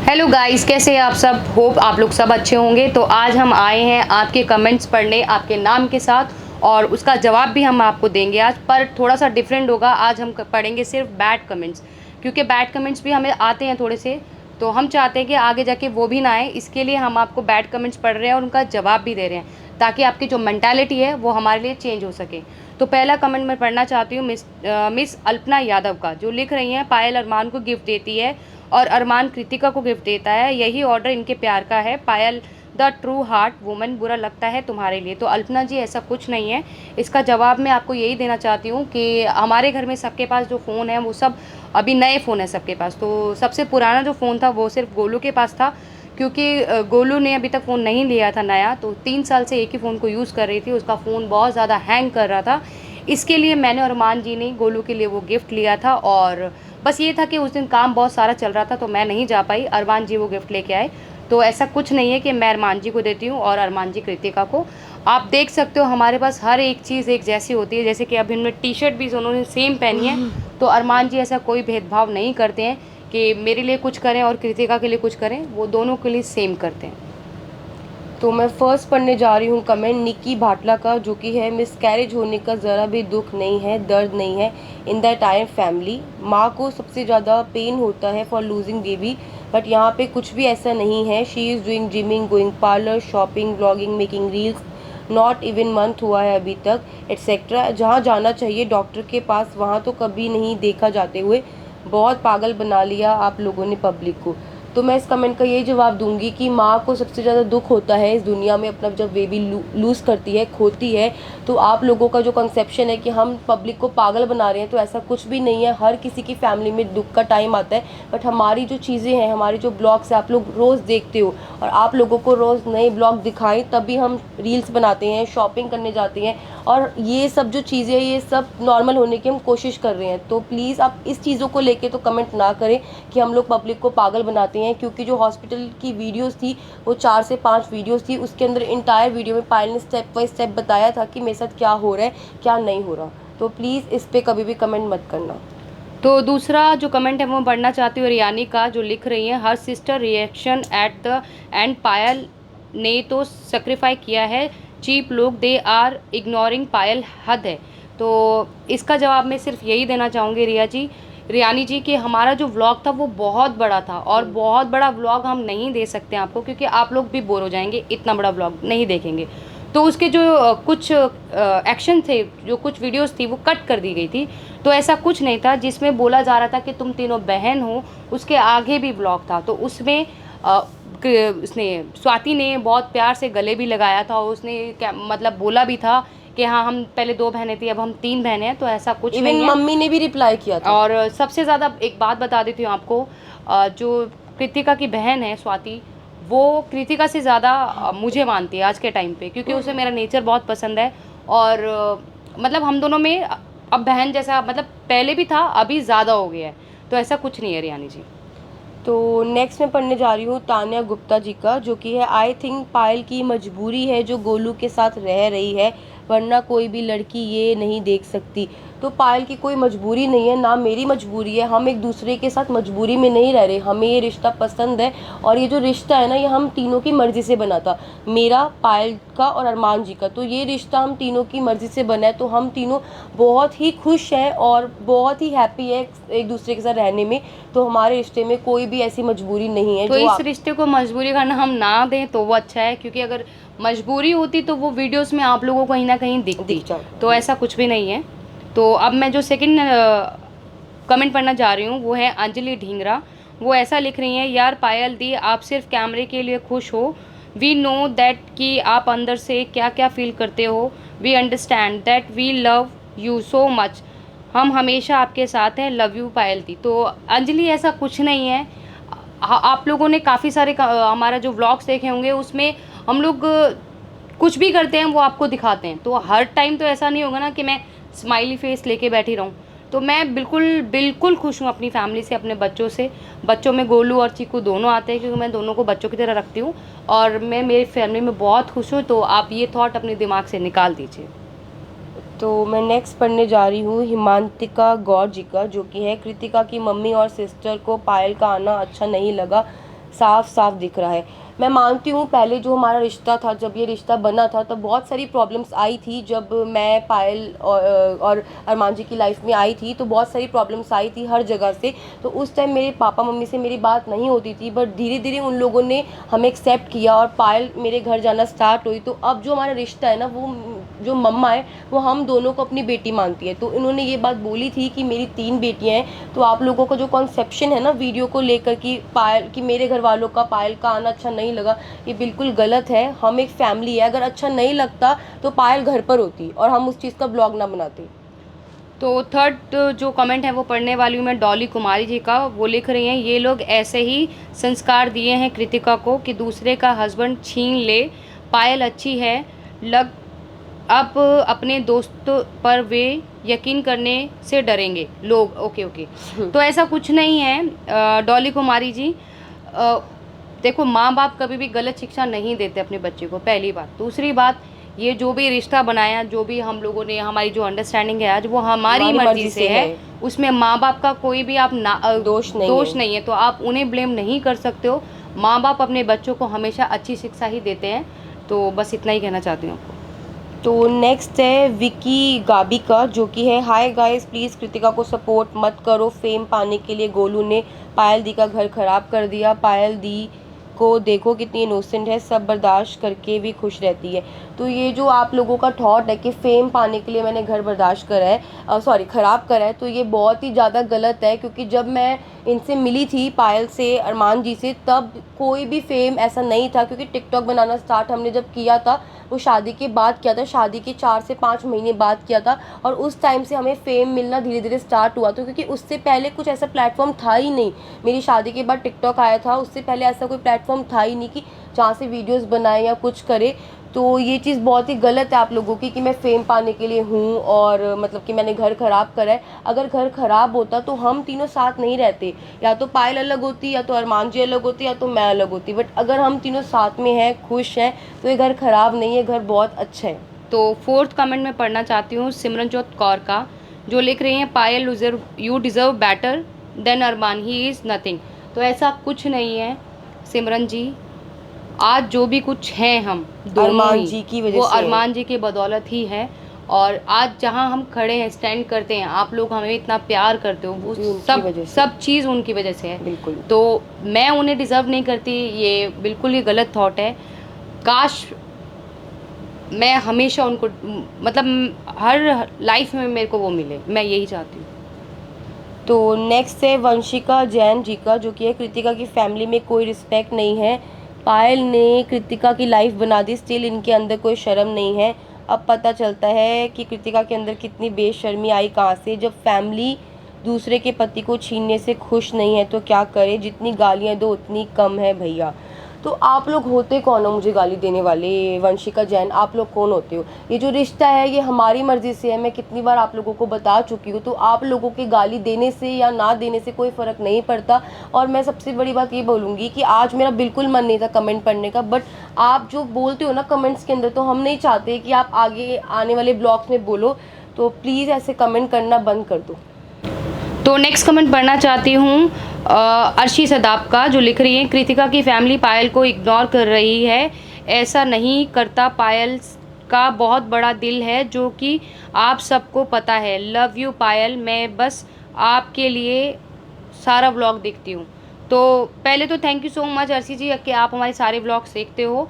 Hello guys, कैसे हैं आप सब। होप आप लोग सब अच्छे होंगे। तो आज हम आए हैं आपके कमेंट्स पढ़ने आपके नाम के साथ, और उसका जवाब भी हम आपको देंगे आज, पर थोड़ा सा डिफरेंट होगा। आज हम पढ़ेंगे सिर्फ बैड कमेंट्स, क्योंकि बैड कमेंट्स भी हमें आते हैं थोड़े से, तो हम चाहते हैं कि आगे जाके वो भी ना आए। इसके लिए हम आपको बैड कमेंट्स पढ़ रहे हैं और उनका जवाब भी दे रहे हैं, ताकि आपकी जो मेंटालिटी है वो हमारे लिए चेंज हो सके। तो पहला कमेंट मैं पढ़ना चाहती हूँ मिस अल्पना यादव का, जो लिख रही हैं पायल अरमान को गिफ्ट देती है और अरमान कृतिका को गिफ्ट देता है। यही ऑर्डर इनके प्यार का है। पायल द ट्रू हार्ट वुमन, बुरा लगता है तुम्हारे लिए। तो अल्पना जी, ऐसा कुछ नहीं है। इसका जवाब मैं आपको यही देना चाहती हूँ कि हमारे घर में सबके पास जो फ़ोन है वो सब अभी नए फ़ोन है सबके पास। तो सबसे पुराना जो फ़ोन था वो सिर्फ गोलू के पास था, क्योंकि गोलू ने अभी तक फ़ोन नहीं लिया था नया, तो 3 साल से एक ही फ़ोन को यूज़ कर रही थी। उसका फ़ोन बहुत ज़्यादा हैंग कर रहा था। इसके लिए मैंने और अरमान जी ने गोलू के लिए वो गिफ्ट लिया था, और बस ये था कि उस दिन काम बहुत सारा चल रहा था तो मैं नहीं जा पाई। अरमान जी वो गिफ्ट लेके आए। तो ऐसा कुछ नहीं है कि मैं अरमान जी को देती हूँ और अरमान जी कृतिका को। आप देख सकते हो हमारे पास हर एक चीज़ एक जैसी होती है। जैसे कि अब इनमें टी शर्ट भी उन्होंने सेम पहनी है, तो अरमान जी ऐसा कोई भेदभाव नहीं करते हैं कि मेरे लिए कुछ करें और कृतिका के लिए कुछ करें। वो दोनों के लिए सेम करते हैं। तो मैं फर्स्ट पढ़ने जा रही हूँ कमेंट निक्की भाटला का, जो कि है मिसकैरेज होने का ज़रा भी दुख नहीं है, दर्द नहीं है इन द टाइम फैमिली। माँ को सबसे ज़्यादा पेन होता है फॉर लूजिंग बेबी, बट यहाँ पे कुछ भी ऐसा नहीं है। She is doing gymming, going parlour, shopping, blogging, making reels. Not even month हुआ है अभी तक, एट्सेट्रा। जहाँ जाना चाहिए डॉक्टर के पास वहाँ तो कभी नहीं देखा जाते हुए। बहुत पागल बना लिया आप लोगों ने पब्लिक को। तो मैं इस कमेंट का यही जवाब दूंगी कि माँ को सबसे ज़्यादा दुख होता है इस दुनिया में अपना जब बेबी लूज़ करती है, खोती है। तो आप लोगों का जो कंसेप्शन है कि हम पब्लिक को पागल बना रहे हैं, तो ऐसा कुछ भी नहीं है। हर किसी की फैमिली में दुख का टाइम आता है, बट हमारी जो चीज़ें हैं, हमारी जो ब्लॉग्स हैं, आप लोग रोज़ देखते हो, और आप लोगों को रोज़ नए ब्लॉग दिखाएं तभी हम रील्स बनाते हैं, शॉपिंग करने जाते हैं, और ये सब जो चीज़ें हैं ये सब नॉर्मल होने की हम कोशिश कर रहे हैं। तो प्लीज़ आप इस चीज़ों को लेके तो कमेंट ना करें कि हम लोग पब्लिक को पागल बनाते हैं, क्योंकि जो हॉस्पिटल की वीडियोस थी वो 4 से 5 वीडियोस थी। उसके अंदर इंटायर वीडियो में पायल ने स्टेप बाय स्टेप बताया था कि मेरे साथ क्या हो रहा है, क्या नहीं हो रहा। तो प्लीज़ इस पर कभी भी कमेंट मत करना। तो दूसरा जो कमेंट है वो पढ़ना चाहती हूँ रियानी का, जो लिख रही हैं हर sister reaction at the end, Payal ने तो सेक्रीफाई किया है, चीप लोग दे आर इग्नोरिंग, पायल हद है। तो इसका जवाब मैं सिर्फ यही देना चाहूँगी रियानी जी कि हमारा जो व्लॉग था वो बहुत बड़ा था, और बहुत बड़ा व्लॉग हम नहीं दे सकते आपको, क्योंकि आप लोग भी बोर हो जाएंगे, इतना बड़ा व्लॉग नहीं देखेंगे। तो उसके जो कुछ एक्शन थे, जो कुछ वीडियोस थी वो कट कर दी गई थी। तो ऐसा कुछ नहीं था जिसमें बोला जा रहा था कि तुम तीनों बहन हो। उसके आगे भी ब्लॉग था, तो उसमें उसने स्वाति ने बहुत प्यार से गले भी लगाया था, और उसने क्या मतलब बोला भी था कि हाँ, हम पहले 2 बहनें थी, अब हम 3 बहनें हैं। तो ऐसा कुछ इवन नहीं है। मम्मी ने भी रिप्लाई किया था। और सबसे ज़्यादा एक बात बता देती हूँ आपको, जो कृतिका की बहन है स्वाति, वो कृतिका से ज़्यादा मुझे मानती है आज के टाइम पे, क्योंकि उसे मेरा नेचर बहुत पसंद है। और मतलब हम दोनों में अब बहन जैसा, मतलब पहले भी था, अभी ज़्यादा हो गया है। तो ऐसा कुछ नहीं है रियानी जी। तो नेक्स्ट मैं पढ़ने जा रही हूँ तान्या गुप्ता जी का, जो कि है आई थिंक पायल की मजबूरी है जो गोलू के साथ रह रही है, वरना कोई भी लड़की ये नहीं देख सकती। तो पायल की कोई मजबूरी नहीं है, ना मेरी मजबूरी है। हम एक दूसरे के साथ मजबूरी में नहीं रह रहे, हमें ये रिश्ता पसंद है। और ये जो रिश्ता है ना, ये हम तीनों की मर्ज़ी से बना था, मेरा, पायल का और अरमान जी का। तो ये रिश्ता हम तीनों की मर्ज़ी से बना है, तो हम तीनों बहुत ही खुश हैं और बहुत ही हैप्पी है एक दूसरे के साथ रहने में। तो हमारे रिश्ते में कोई भी ऐसी मजबूरी नहीं है तो जो इस रिश्ते को मजबूरी करना हम ना दें तो वो अच्छा है, क्योंकि अगर मजबूरी होती तो वो वीडियोस में आप लोगों को कहीं ना कहीं दिखती। दिख जाता। तो ऐसा कुछ भी नहीं है। तो अब मैं जो सेकंड कमेंट पढ़ना चाह रही हूँ वो है अंजलि ढींगरा। वो ऐसा लिख रही हैं, यार पायल दी, आप सिर्फ कैमरे के लिए खुश हो। वी नो दैट कि आप अंदर से क्या क्या फील करते हो। We understand that, we love you so much. हम हमेशा आपके साथ हैं, लव यू पायल दी। तो अंजलि, ऐसा कुछ नहीं है। आप लोगों ने काफ़ी सारे हमारा जो व्लॉग्स देखे होंगे, उसमें हम लोग कुछ भी करते हैं वो आपको दिखाते हैं। तो हर टाइम तो ऐसा नहीं होगा ना कि मैं स्माइली फेस लेके बैठी रहूँ। तो मैं बिल्कुल बिल्कुल खुश हूँ अपनी फैमिली से, अपने बच्चों से। बच्चों में गोलू और चीकू दोनों आते हैं, क्योंकि मैं दोनों को बच्चों की तरह रखती हूँ, और मैं मेरी फैमिली में बहुत खुश हूँ। तो आप ये थॉट अपने दिमाग से निकाल दीजिए। तो मैं नेक्स्ट पढ़ने जा रही हूँ हिमांतिका गौर जी का, जो कि है कृतिका की मम्मी और सिस्टर को पायल का आना अच्छा नहीं लगा। साफ साफ दिख रहा है। मैं मानती हूँ पहले जो हमारा रिश्ता था, जब ये रिश्ता बना था, तब बहुत सारी प्रॉब्लम्स आई थी। जब मैं पायल और अरमान जी की लाइफ में आई थी तो बहुत सारी प्रॉब्लम्स आई थी हर जगह से। तो उस टाइम मेरे पापा मम्मी से मेरी बात नहीं होती थी, बट धीरे धीरे उन लोगों ने हमें एक्सेप्ट किया और पायल मेरे घर जाना स्टार्ट हुई। तो अब जो हमारा रिश्ता है ना, वो जो मम्मा है वो हम दोनों को अपनी बेटी मानती है। तो इन्होंने ये बात बोली थी कि मेरी 3 बेटियां हैं, तो आप लोगों का जो कॉन्सेप्शन है ना वीडियो को लेकर कि पायल, कि मेरे घर वालों का पायल का आना अच्छा नहीं लगा, ये बिल्कुल गलत है। हम एक फैमिली है, अगर अच्छा नहीं लगता तो पायल घर पर होती और हम उस चीज़ का ब्लॉग ना बनाते। तो थर्ड जो कमेंट है वो पढ़ने वाली हूँ मैं डॉली कुमारी जी का। वो लिख रही हैं, ये लोग ऐसे ही संस्कार दिए हैं कृतिका को कि दूसरे का हस्बैंड छीन ले। पायल अच्छी है, लग अब अपने दोस्त पर वे यकीन करने से डरेंगे लोग। ओके ओके, तो ऐसा कुछ नहीं है डॉली कुमारी जी। देखो, माँ बाप कभी भी गलत शिक्षा नहीं देते अपने बच्चे को, पहली बात। दूसरी बात, ये जो भी रिश्ता बनाया, जो भी हम लोगों ने, हमारी जो अंडरस्टैंडिंग है आज, वो हमारी मर्जी से है। उसमें माँ बाप का कोई भी आप दोष नहीं है, तो आप उन्हें ब्लेम नहीं कर सकते हो। माँ बाप अपने बच्चों को हमेशा अच्छी शिक्षा ही देते हैं। तो बस इतना ही कहना चाहती हूँ आपको। तो नेक्स्ट है विकी गाबी का, जो कि है, हाय गाइस प्लीज़ कृतिका को सपोर्ट मत करो, फेम पाने के लिए गोलू ने पायल दी का घर खराब कर दिया। पायल दी को देखो कितनी इनोसेंट है, सब बर्दाश्त करके भी खुश रहती है। तो ये जो आप लोगों का थॉट है कि फेम पाने के लिए मैंने घर बर्दाश्त करा है, सॉरी ख़राब करा है, तो ये बहुत ही ज़्यादा गलत है। क्योंकि जब मैं इनसे मिली थी, पायल से, अरमान जी से, तब कोई भी फेम ऐसा नहीं था। क्योंकि टिकटॉक बनाना स्टार्ट हमने जब किया था वो शादी के बाद किया था, शादी के 4 से 5 महीने बाद किया था। और उस टाइम से हमें फेम मिलना धीरे धीरे स्टार्ट हुआ था, क्योंकि उससे पहले कुछ ऐसा प्लेटफॉर्म था ही नहीं। मेरी शादी के बाद टिकटॉक आया था, उससे पहले ऐसा कोई प्लेटफॉर्म था ही नहीं कि जहाँ से वीडियोस बनाए या कुछ करे। तो ये चीज़ बहुत ही गलत है आप लोगों की कि मैं फेम पाने के लिए हूँ और मतलब कि मैंने घर ख़राब करा है। अगर घर ख़राब होता तो हम तीनों साथ नहीं रहते, या तो पायल अलग होती, या तो अरमान जी अलग होती, या तो मैं अलग होती। बट अगर हम तीनों साथ में हैं, खुश हैं, तो ये घर ख़राब नहीं है, घर बहुत अच्छा है। तो फोर्थ कमेंट में पढ़ना चाहती हूँ सिमरनजोत कौर का, जो लिख रही हैं, Payal you deserve better than Armaan, he is nothing. तो ऐसा कुछ नहीं है सिमरन जी। आज जो भी कुछ हैं हम दोनों अरमान ही, जी की वजह वो से है। अरमान जी की बदौलत ही है। और आज जहाँ हम खड़े हैं, स्टैंड करते हैं, आप लोग हमें इतना प्यार करते हो, वो सब चीज़ उनकी वजह से है। बिल्कुल। तो मैं उन्हें डिज़र्व नहीं करती, ये बिल्कुल ही गलत थॉट है। काश मैं हमेशा उनको, मतलब हर लाइफ में मेरे को वो मिले, मैं यही चाहती हूँ। तो नेक्स्ट है वंशिका जैन जी का, जो कि है, कृतिका की फैमिली में कोई रिस्पेक्ट नहीं है। पायल ने कृतिका की लाइफ बना दी, स्टिल इनके अंदर कोई शर्म नहीं है। अब पता चलता है कि कृतिका के अंदर कितनी बेशर्मी आई कहाँ से। जब फैमिली दूसरे के पति को छीनने से खुश नहीं है तो क्या करे, जितनी गालियाँ दो उतनी कम है भैया। तो आप लोग होते कौन हो मुझे गाली देने वाले? वंशिका जैन, आप लोग कौन होते हो? ये जो रिश्ता है ये हमारी मर्ज़ी से है, मैं कितनी बार आप लोगों को बता चुकी हूँ। तो आप लोगों के गाली देने से या ना देने से कोई फ़र्क नहीं पड़ता। और मैं सबसे बड़ी बात ये बोलूँगी कि आज मेरा बिल्कुल मन नहीं था कमेंट पढ़ने का, बट आप जो बोलते हो ना कमेंट्स के अंदर, तो हम नहीं चाहते कि आप आगे आने वाले ब्लॉग्स में बोलो। तो प्लीज़ ऐसे कमेंट करना बंद कर दो। तो नेक्स्ट कमेंट पढ़ना चाहती हूँ अर्शी सदाब का, जो लिख रही है, कृतिका की फैमिली पायल को इग्नोर कर रही है, ऐसा नहीं करता। पायल का बहुत बड़ा दिल है जो कि आप सबको पता है। लव यू पायल, मैं बस आपके लिए सारा व्लॉग देखती हूँ। तो पहले तो thank you so much Arshi ji कि आप हमारे सारे व्लॉग्स देखते हो।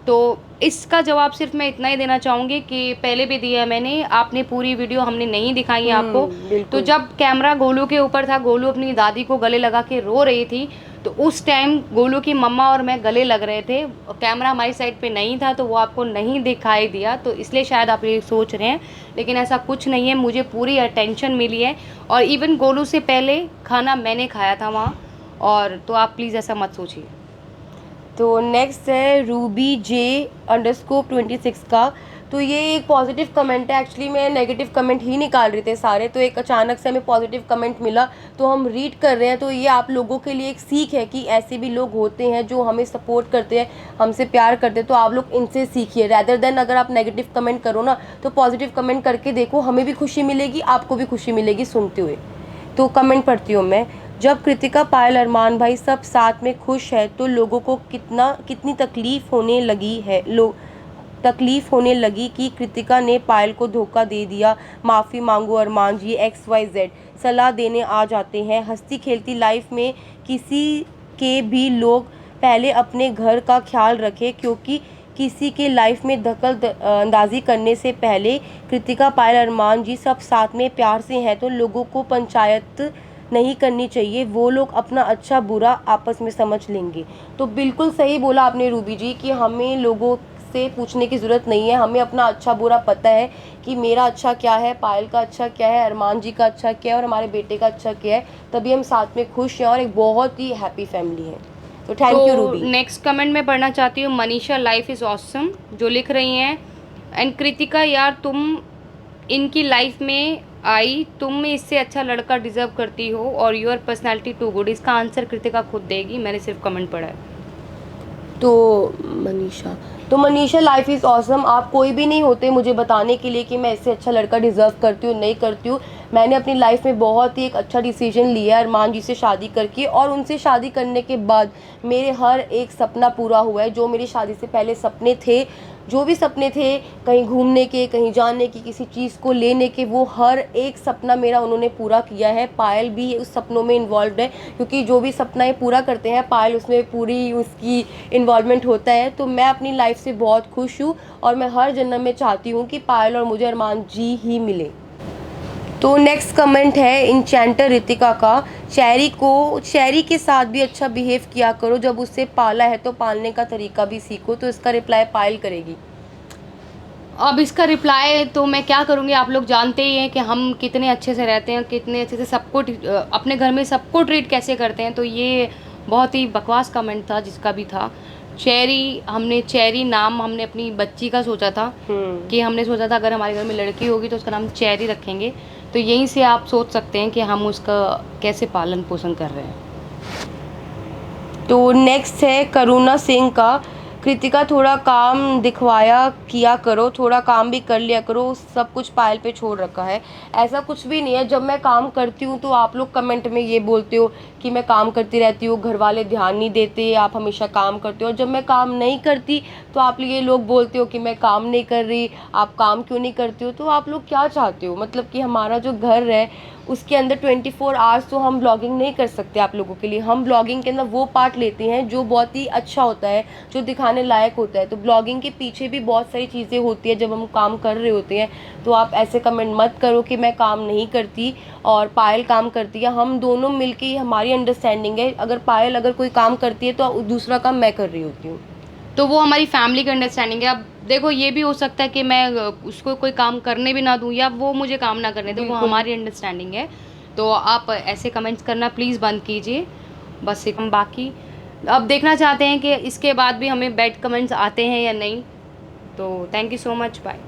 तो इसका जवाब सिर्फ मैं इतना ही देना चाहूँगी कि पहले भी दिया है मैंने, आपने पूरी वीडियो हमने नहीं दिखाई है आपको। तो जब कैमरा गोलू के ऊपर था, गोलू अपनी दादी को गले लगा के रो रही थी, तो उस टाइम गोलू की मम्मा और मैं गले लग रहे थे, कैमरा हमारी साइड पे नहीं था, तो वो आपको नहीं दिखाई दिया, तो इसलिए शायद आप ये सोच रहे हैं। लेकिन ऐसा कुछ नहीं है, मुझे पूरी अटेंशन मिली है। और इवन गोलू से पहले खाना मैंने खाया था वहाँ। और तो आप प्लीज़ ऐसा मत सोचिए। तो नेक्स्ट है रूबी J_26 का। तो ये एक पॉजिटिव कमेंट है, एक्चुअली मैं नेगेटिव कमेंट ही निकाल रहे थे सारे, तो एक अचानक से हमें पॉजिटिव कमेंट मिला तो हम रीड कर रहे हैं। तो ये आप लोगों के लिए एक सीख है कि ऐसे भी लोग होते हैं जो हमें सपोर्ट करते हैं, हमसे प्यार करते हैं। तो आप लोग इनसे सीखिए, रैदर देन अगर आप नेगेटिव कमेंट करो ना, तो पॉजिटिव कमेंट करके देखो, हमें भी खुशी मिलेगी, आपको भी खुशी मिलेगी सुनते हुए। तो कमेंट पढ़ती हूँ मैं। जब कृतिका, पायल, अरमान भाई सब साथ में खुश है तो लोगों को कितनी तकलीफ होने लगी कि कृतिका ने पायल को धोखा दे दिया। माफ़ी मांगो अरमान जी, XYZ सलाह देने आ जाते हैं। हंसती खेलती लाइफ में किसी के भी लोग पहले अपने घर का ख्याल रखें, क्योंकि किसी के लाइफ में दखल अंदाजी करने से पहले कृतिका, पायल, अरमान जी सब साथ में प्यार से हैं तो लोगों को पंचायत नहीं करनी चाहिए। वो लोग अपना अच्छा बुरा आपस में समझ लेंगे। तो बिल्कुल सही बोला आपने रूबी जी कि हमें लोगों से पूछने की ज़रूरत नहीं है, हमें अपना अच्छा बुरा पता है कि मेरा अच्छा क्या है, पायल का अच्छा क्या है, अरमान जी का अच्छा क्या है और हमारे बेटे का अच्छा क्या है। तभी हम साथ में खुश हैं और एक बहुत ही हैप्पी फैमिली है। तो थैंक यू तो रूबी। नेक्स्ट कमेंट में पढ़ना चाहती हूँ मनीषा लाइफ इज़ ऑसम, जो लिख रही हैं, एंड कृतिका यार तुम इनकी लाइफ में आई, तुम इससे अच्छा लड़का डिजर्व करती हो और योर पर्सनैलिटी टू गुड। इसका आंसर कृतिका खुद देगी, मैंने सिर्फ कमेंट पढ़ा है। तो मनीषा लाइफ इज़ ऑसम, आप कोई भी नहीं होते मुझे बताने के लिए कि मैं इससे अच्छा लड़का डिज़र्व करती हूँ नहीं करती हूँ। मैंने अपनी लाइफ में बहुत ही एक अच्छा डिसीजन लिया है अरमान जी से शादी करके, और उनसे शादी करने के बाद मेरे हर एक सपना पूरा हुआ है। जो मेरी शादी से पहले सपने थे, जो भी सपने थे, कहीं घूमने के, कहीं जाने की, किसी चीज़ को लेने के, वो हर एक सपना मेरा उन्होंने पूरा किया है। पायल भी उस सपनों में इन्वॉल्व है, क्योंकि जो भी सपना ये पूरा करते हैं पायल उसमें पूरी उसकी इन्वॉल्वमेंट होता है। तो मैं अपनी लाइफ से बहुत खुश हूँ और मैं हर जन्म में चाहती हूँ कि पायल और मुझे अरमान जी ही मिले। तो नेक्स्ट कमेंट है इंचेंटर रितिका का, चेरी के साथ भी अच्छा बिहेव किया करो, जब उससे पाला है तो पालने का तरीका भी सीखो। तो इसका रिप्लाई पायल करेगी। अब इसका रिप्लाई तो मैं क्या करूँगी, आप लोग जानते ही हैं कि हम कितने अच्छे से रहते हैं, कितने अच्छे से सबको अपने घर में सबको ट्रीट कैसे करते हैं। तो ये बहुत ही बकवास कमेंट था जिसका भी था। चेरी नाम हमने अपनी बच्ची का सोचा था कि हमने सोचा था अगर हमारे घर में लड़की होगी तो उसका नाम चेरी रखेंगे। तो यहीं से आप सोच सकते हैं कि हम उसका कैसे पालन पोषण कर रहे हैं। तो नेक्स्ट है करुणा सिंह का, कृतिका थोड़ा काम दिखवाया किया करो, थोड़ा काम भी कर लिया करो, सब कुछ पायल पे छोड़ रखा है। ऐसा कुछ भी नहीं है, जब मैं काम करती हूँ तो आप लोग कमेंट में ये बोलते हो कि मैं काम करती रहती हूँ, घर वाले ध्यान नहीं देते, आप हमेशा काम करते हो। और जब मैं काम नहीं करती तो आप ये लोग बोलते हो कि मैं काम नहीं कर रही, आप काम क्यों नहीं करती हो। तो आप लोग क्या चाहते हो, मतलब कि हमारा जो घर है उसके अंदर 24 आवर्स तो हम ब्लॉगिंग नहीं कर सकते आप लोगों के लिए। हम ब्लॉगिंग के अंदर वो पार्ट लेते हैं जो बहुत ही अच्छा होता है, जो दिखाने लायक होता है। तो ब्लॉगिंग के पीछे भी बहुत सारी चीज़ें होती है जब हम काम कर रहे होते हैं। तो आप ऐसे कमेंट मत करो कि मैं काम नहीं करती और पायल काम करती है। हम दोनों मिलके, हमारी अंडरस्टैंडिंग है, अगर पायल अगर कोई काम करती है तो दूसरा काम मैं कर रही होती हूँ। तो वो हमारी फैमिली की अंडरस्टैंडिंग है। अब देखो ये भी हो सकता है कि मैं उसको कोई काम करने भी ना दूँ या वो मुझे काम ना करने दे, वो हमारी अंडरस्टैंडिंग है। तो आप ऐसे कमेंट्स करना प्लीज़ बंद कीजिए। बस हम बाकी अब देखना चाहते हैं कि इसके बाद भी हमें बैड कमेंट्स आते हैं या नहीं। तो thank you so much, bye.